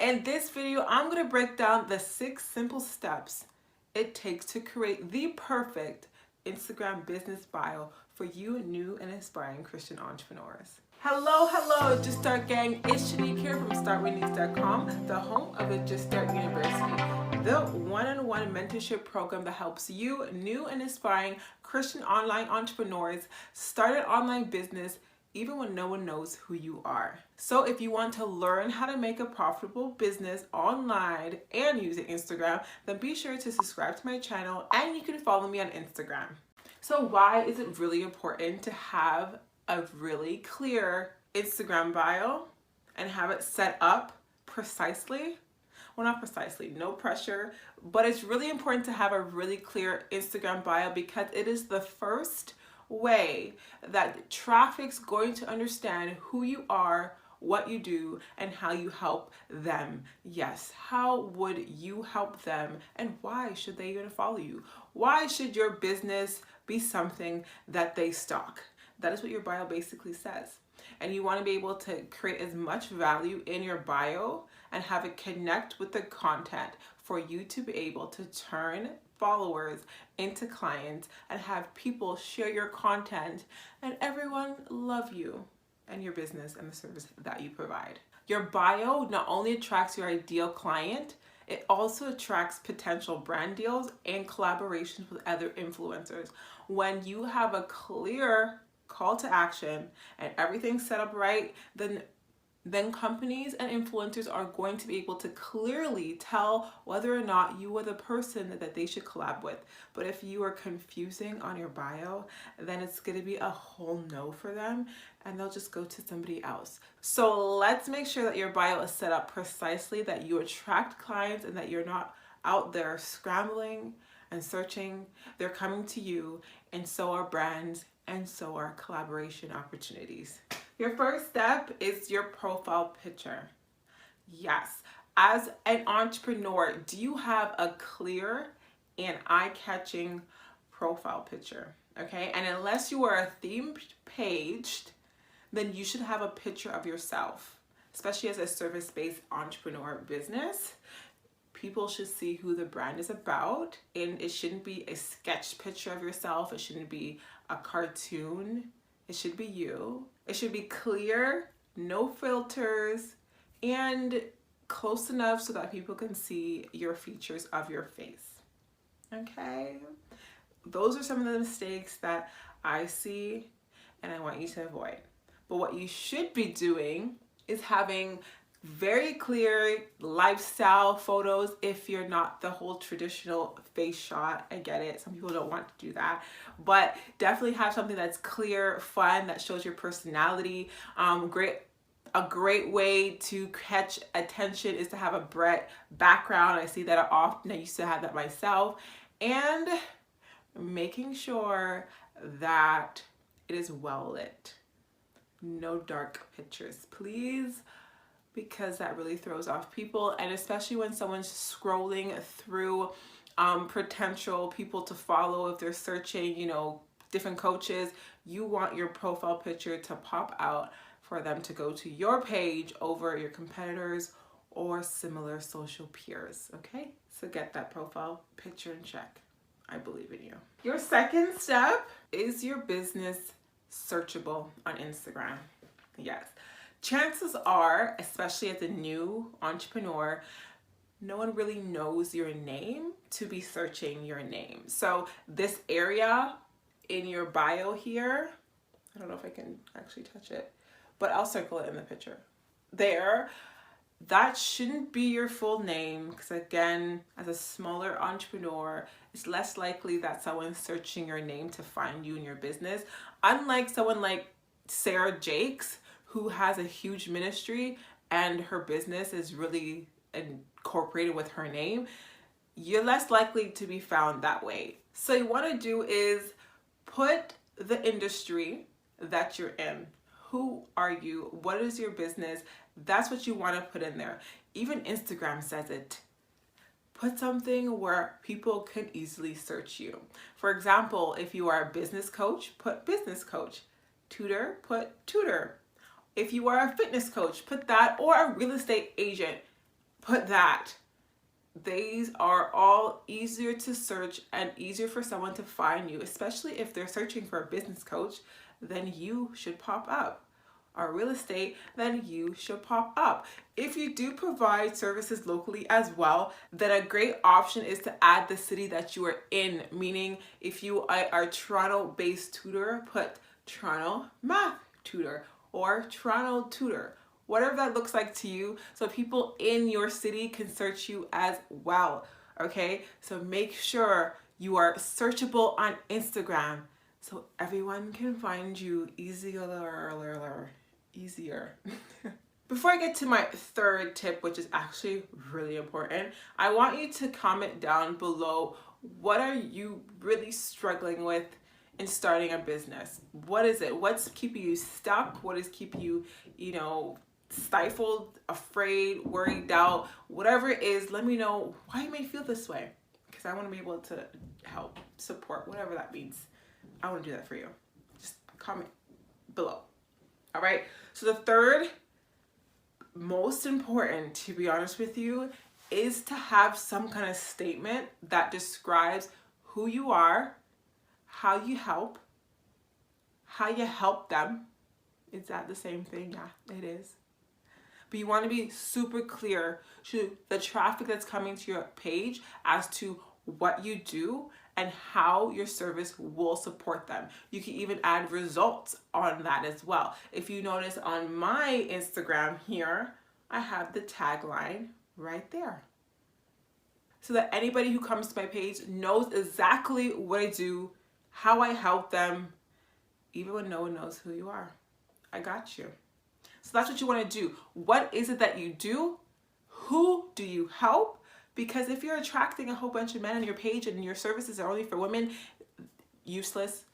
In this video, I'm going to break down the 6 simple steps it takes to create the perfect Instagram business bio for you new and aspiring Christian entrepreneurs. Hello, Just Start gang. It's Shanique here from StartWithNique.com, the home of the Just Start University, the one-on-one mentorship program that helps you new and aspiring Christian online entrepreneurs start an online business even when no one knows who you are. So if you want to learn how to make a profitable business online and using Instagram, then be sure to subscribe to my channel and you can follow me on Instagram. So why is it really important to have a really clear Instagram bio and have it set up precisely? Well, not precisely, no pressure, but it's really important to have a really clear Instagram bio because it is the first way that traffic's going to understand who you are, what you do, and how you help them. Yes, how would you help them, and why should they even follow you? Why should your business be something that they stalk? That is what your bio basically says. And you want to be able to create as much value in your bio and have it connect with the content for you to be able to turn followers into clients and have people share your content and everyone love you and your business and the service that you provide. Your bio not only attracts your ideal client, it also attracts potential brand deals and collaborations with other influencers. When you have a clear call to action and everything's set up right, then companies and influencers are going to be able to clearly tell whether or not you are the person that they should collab with. But if you are confusing on your bio, then it's going to be a whole no for them and they'll just go to somebody else. So let's make sure that your bio is set up precisely, that you attract clients and that you're not out there scrambling and searching. They're coming to you, and so are brands and so are collaboration opportunities. Your first step is your profile picture. Yes, as an entrepreneur, do you have a clear and eye-catching profile picture? Okay, and unless you are a theme page, then you should have a picture of yourself, especially as a service-based entrepreneur business. People should see who the brand is about, and it shouldn't be a sketch picture of yourself. It shouldn't be a cartoon. It should be you. It should be clear, no filters, and close enough so that people can see your features of your face. Okay? Those are some of the mistakes that I see and I want you to avoid. But what you should be doing is having very clear lifestyle photos if you're not the whole traditional face shot. I get it. Some people don't want to do that, but definitely have something that's clear, fun, that shows your personality. A great way to catch attention is to have a bright background. I see that often. I used to have that myself. And making sure that it is well lit. No dark pictures, please, because that really throws off people, and especially when someone's scrolling through potential people to follow. If they're searching, different coaches, you want your profile picture to pop out for them to go to your page over your competitors or similar social peers. Okay, so get that profile picture in check. I believe in you. Your second step is your business searchable on Instagram. Yes. Chances are, especially as a new entrepreneur, no one really knows your name to be searching your name. So this area in your bio here, I don't know if I can actually touch it, but I'll circle it in the picture. There, that shouldn't be your full name because, again, as a smaller entrepreneur, it's less likely that someone's searching your name to find you in your business. Unlike someone like Sarah Jakes, who has a huge ministry and her business is really incorporated with her name, you're less likely to be found that way. So you want to do is put the industry that you're in. Who are you? What is your business? That's what you want to put in there. Even Instagram says it. Put something where people can easily search you. For example, if you are a business coach, put business coach. Tutor, put tutor. If you are a fitness coach, put that, or a real estate agent, put that. These are all easier to search and easier for someone to find you, especially if they're searching for a business coach, then you should pop up. Or real estate, then you should pop up. If you do provide services locally as well, then a great option is to add the city that you are in. Meaning, if you are a Toronto-based tutor, put Toronto math tutor or Toronto tutor, whatever that looks like to you, so people in your city can search you as well. Okay, so make sure you are searchable on Instagram so everyone can find you easier. Before I get to my third tip, which is actually really important, I want you to comment down below, what are you really struggling with in starting a business? What is it? What's keeping you stuck? What is keeping you, stifled, afraid, worried, doubt, whatever it is? Let me know why you may feel this way, because I want to be able to help, support, whatever that means. I want to do that for you. Just comment below. All right, so the third most important, to be honest with you, is to have some kind of statement that describes who you are, how you help them. Is that the same thing? Yeah, it is. But you want to be super clear to the traffic that's coming to your page as to what you do and how your service will support them. You can even add results on that as well. If you notice on my Instagram here, I have the tagline right there, so that anybody who comes to my page knows exactly what I do, how I help them, even when no one knows who you are. I got you. So that's what you want to do. What is it that you do? Who do you help? Because if you're attracting a whole bunch of men on your page and your services are only for women, useless.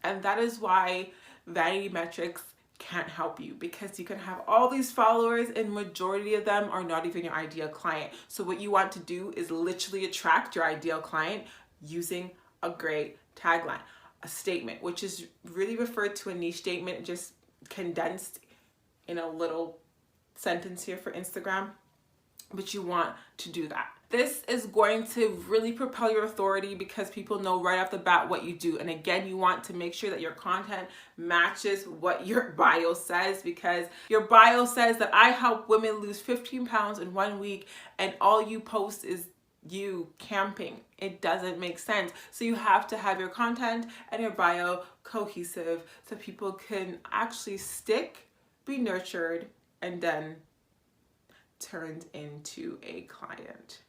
And that is why vanity metrics can't help you, because you can have all these followers and majority of them are not even your ideal client. So what you want to do is literally attract your ideal client using a great tagline, a statement, which is really referred to a niche statement, just condensed in a little sentence here for Instagram. But you want to do that. This is going to really propel your authority because people know right off the bat what you do. And again, you want to make sure that your content matches what your bio says, because your bio says that I help women lose 15 pounds in 1 week, and all you post is you camping. It doesn't make sense. So you have to have your content and your bio cohesive so people can actually stick, be nurtured, and then turned into a client.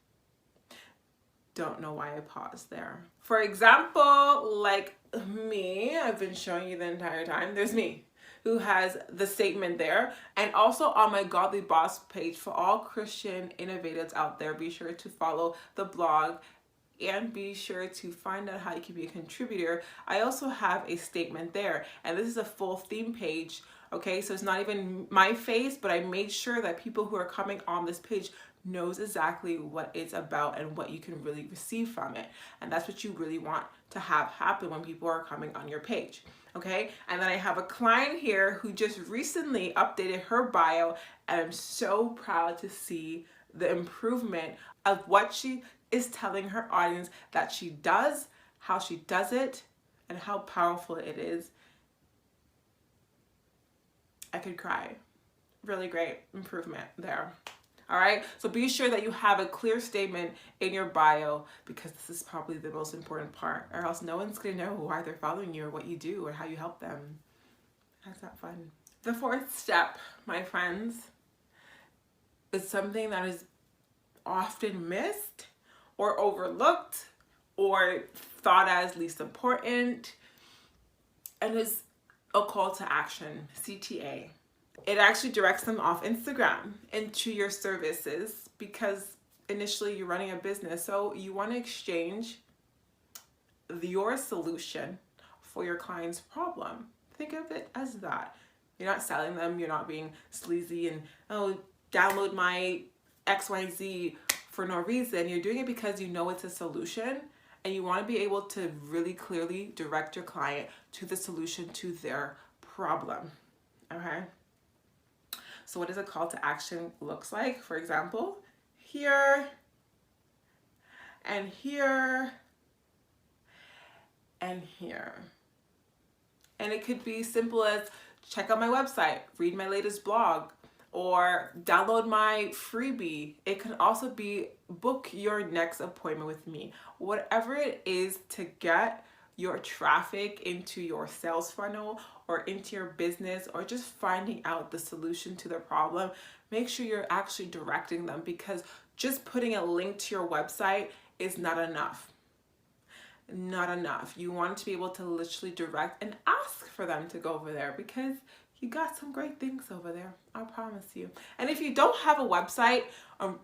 Don't know why I paused there. For example, like me, I've been showing you the entire time. There's me, who has the statement there. And also on my Godly Boss page, for all Christian innovators out there, be sure to follow the blog and be sure to find out how you can be a contributor. I also have a statement there, and this is a full theme page. Okay, so it's not even my face, but I made sure that people who are coming on this page knows exactly what it's about and what you can really receive from it. And that's what you really want to have happen when people are coming on your page. Okay, and then I have a client here who just recently updated her bio, and I'm so proud to see the improvement of what she is telling her audience that she does, how she does it, and how powerful it is. I could cry. Really great improvement there. All right, so be sure that you have a clear statement in your bio, because this is probably the most important part, or else no one's gonna know why they're following you or what you do or how you help them. How's that fun? The fourth step, my friends, is something that is often missed or overlooked or thought as least important, and is a call to action, CTA. It actually directs them off Instagram into your services, because initially you're running a business, so you want to exchange your solution for your client's problem. Think of it as that. You're not selling them, you're not being sleazy and, oh, download my XYZ for no reason. You're doing it because you know it's a solution, and you want to be able to really clearly direct your client to the solution to their problem. Okay? So what does a call to action looks like? For example, here, and here, and here. And it could be simple as check out my website, read my latest blog, or download my freebie. It can also be book your next appointment with me. Whatever it is to get your traffic into your sales funnel or into your business, or just finding out the solution to their problem, make sure you're actually directing them, because just putting a link to your website is not enough. Not enough. You want to be able to literally direct and ask for them to go over there, because you got some great things over there, I promise you. And if you don't have a website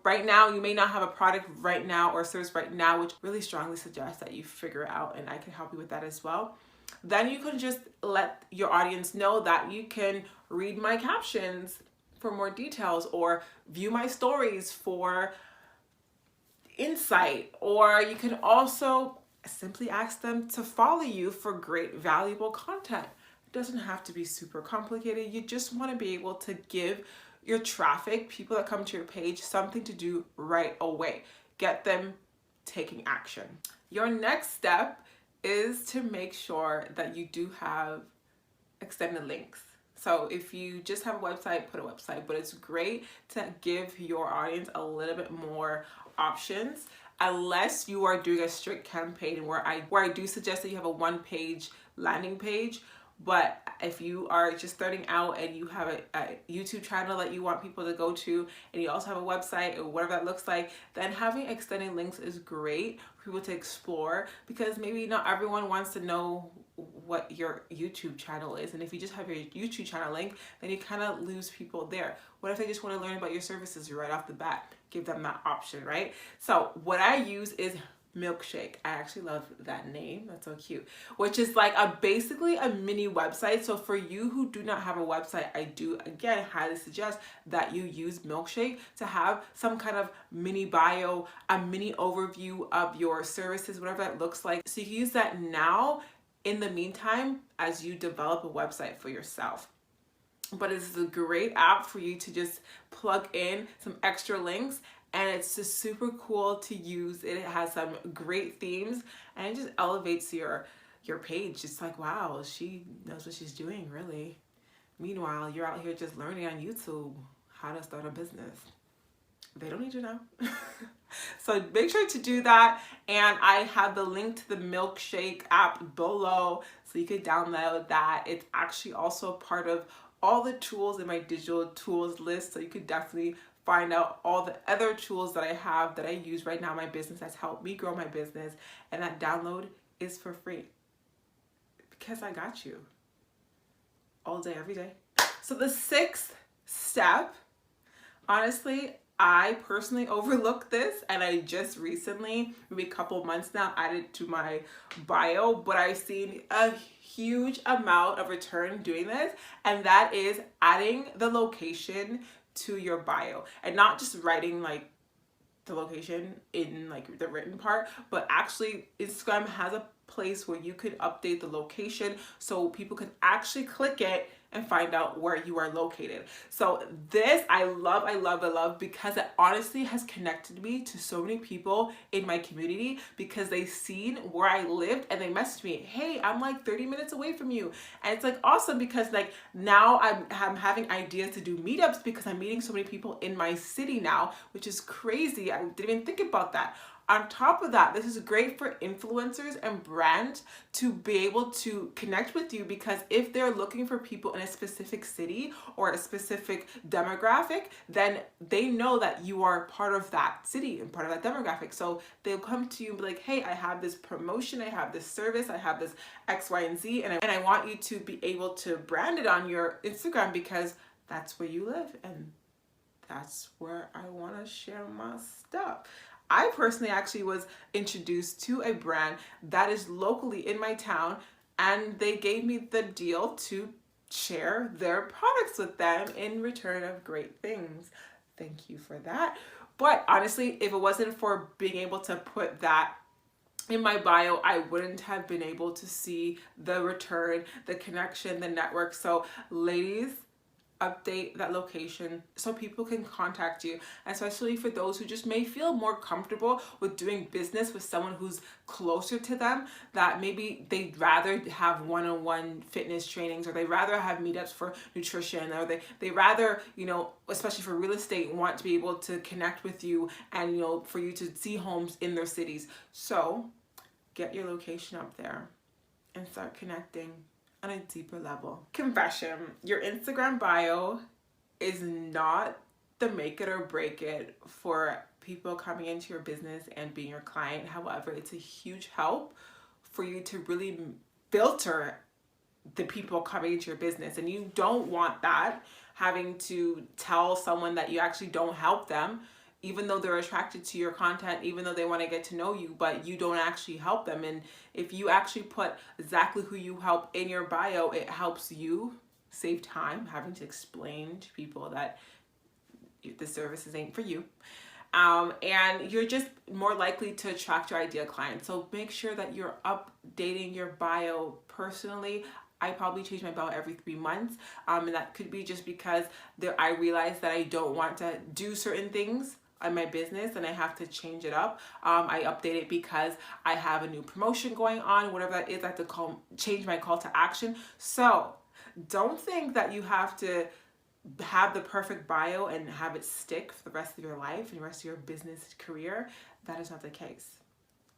right now, you may not have a product right now or service right now, which really strongly suggest that you figure it out, and I can help you with that as well. Then you can just let your audience know that you can read my captions for more details, or view my stories for insight, or you can also simply ask them to follow you for great, valuable content. It doesn't have to be super complicated. You just want to be able to give your traffic, people that come to your page, something to do right away. Get them taking action. Your next step is to make sure that you do have extended links. So if you just have a website, put a website, but it's great to give your audience a little bit more options, unless you are doing a strict campaign where I do suggest that you have a one-page landing page. But if you are just starting out and you have a YouTube channel that you want people to go to, and you also have a website or whatever that looks like, then having extending links is great for people to explore, because maybe not everyone wants to know what your YouTube channel is. And if you just have your YouTube channel link, then you kind of lose people there. What if they just want to learn about your services right off the bat? Give them that option, right? So what I use is 𝚑𝚘𝚎𝚗. I actually love that name. That's so cute. Which is like basically a mini website. So for you who do not have a website, I do again highly suggest that you use 𝚑𝚘𝚎𝚗 to have some kind of mini bio, a mini overview of your services, whatever that looks like. So you can use that now, in the meantime, as you develop a website for yourself. But it's a great app for you to just plug in some extra links, and it's just super cool to use. It has some great themes, and it just elevates your page. It's like, wow, she knows what she's doing, really. Meanwhile, you're out here just learning on YouTube how to start a business. They don't need to know. So make sure to do that. And I have the link to the 𝚑𝚘𝚎𝚗 app below, so you could download that. It's actually also part of all the tools in my digital tools list, so you could definitely find out all the other tools that I have that I use right now in my business that's helped me grow my business. And that download is for free, because I got you all day, every day. So the sixth step, honestly, I personally overlooked this, and I just recently, maybe a couple months now, added to my bio, but I've seen a huge amount of return doing this, and that is adding the location to your bio, and not just writing like the location in like the written part, but actually Instagram has a place where you could update the location so people can actually click it and find out where you are located. So this I love, because it honestly has connected me to so many people in my community, because they've seen where I lived and they messaged me, hey, I'm like 30 minutes away from you. And it's like awesome, because like now I'm having ideas to do meetups, because I'm meeting so many people in my city now, which is crazy. I didn't even think about that. On top of that, this is great for influencers and brands to be able to connect with you, because if they're looking for people in a specific city or a specific demographic, then they know that you are part of that city and part of that demographic. So they'll come to you and be like, hey, I have this promotion, I have this service, I have this X, Y, and Z, and I want you to be able to brand it on your Instagram, because that's where you live and that's where I want to share my stuff. I personally actually was introduced to a brand that is locally in my town, and they gave me the deal to share their products with them in return of great things. Thank you for that. But honestly, if it wasn't for being able to put that in my bio, I wouldn't have been able to see the return, the connection, the network. So ladies, update that location so people can contact you, especially for those who just may feel more comfortable with doing business with someone who's closer to them, that maybe they'd rather have one-on-one fitness trainings, or they rather have meetups for nutrition, or they rather, you know, especially for real estate, want to be able to connect with you and, you know, for you to see homes in their cities. So get your location up there and start connecting on a deeper level. Confession, your Instagram bio is not the make it or break it for people coming into your business and being your client. However, it's a huge help for you to really filter the people coming into your business. And you don't want that, having to tell someone that you actually don't help them, even though they're attracted to your content, even though they want to get to know you, but you don't actually help them. And if you actually put exactly who you help in your bio, it helps you save time having to explain to people that the services ain't for you. And you're just more likely to attract your ideal client. So make sure that you're updating your bio personally. I probably change my bio every 3 months, and that could be just because I realize that I don't want to do certain things on my business and I have to change it up. I update it because I have a new promotion going on, whatever that is. I have to change my call to action. So don't think that you have to have the perfect bio and have it stick for the rest of your life and the rest of your business career. That is not the case.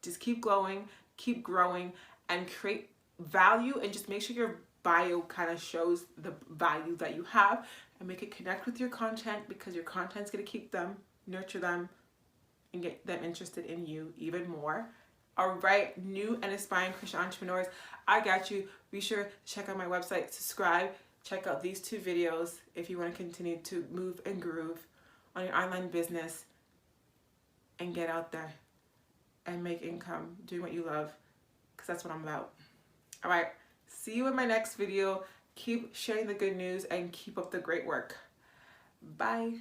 Just keep glowing, keep growing, and create value, and just make sure your bio kind of shows the value that you have, and make it connect with your content, because your content's going to keep them, nurture them, and get them interested in you even more. All right, new and aspiring Christian entrepreneurs, I got you. Be sure to check out my website, subscribe, check out these 2 videos if you want to continue to move and groove on your online business and get out there and make income doing what you love, because that's what I'm about. All right, see you in my next video. Keep sharing the good news and keep up the great work. Bye.